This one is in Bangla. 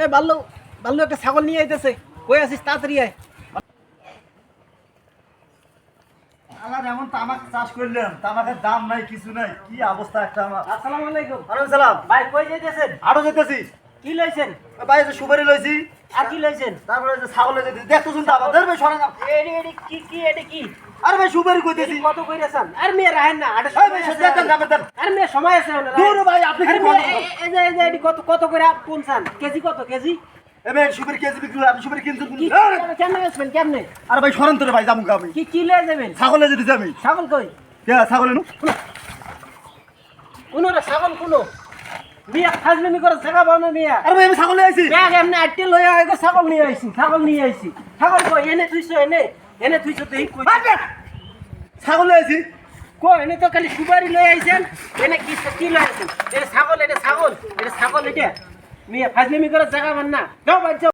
এ বাল্লু বাল্লু একটা ছাগল নিয়ে আইতেছে, কই আছিস তাড়াতাড়ি আয়। আমার এমন তামাক চাষ করলাম, তামাকের দাম নাই কিছু নাই, কি অবস্থা একটা আমার। আসসালামু আলাইকুম। ওয়ালাইকুম সালাম। ভাই কই যাইতেছেন? আরো যেতেছি কি লইছেন? ভাই, যে সুপারি লইছি, আর কি লইছেন? তারপরে যে ছাগল লইছি, দেখতো শুনতে আমাদের ভাই সরে না। এডি এডি কি কি এডি কি? আরে ভাই সুপারি কইতেছি। কত কইরাছেন? আর মেয়ে রাহেন না, আরে এই ভাই দেন দাম দেন। আর মেয়ে সময় আছে না। দূর ভাই, আপনি কি বলেন? এই যে এডি কত কত কইরা কোনছান? কেজি কত কেজি? এ ভাই সুপারি কেজি বিক্রি হয়, আপনি সুপারি কিনছেন কি কোন? কেমনে বেচবেন কেমনে? আরে ভাই সরেন তোরে ভাই, যাবো আমি। কি কি লয়ে যাবেন? ছাগল লইছি দিছি আমি। ছাগল কই? কে ছাগল এনু? কোন রে ছাগল কোন? মিয়া খাজলামি করে জায়গা বানো মিয়া। আরে ভাই আমি ছাগল লই আইছি। ব্যাগ এমনি আটটি লইয়া আইগো, ছাগল নিয়ে আইছি, ছাগল নিয়ে আইছি। ছাগল কই? এনে তুইছো এনে তুইছো দেই কই? ছাগল লই আইছি। কই এনে তো খালি সুপারি লই আইছেন, এনে কি কি লই আইছেন? এটা ছাগল এটা মিয়া ফাজলামি করে জায়গা বান না। যাও বাড়ি যাও।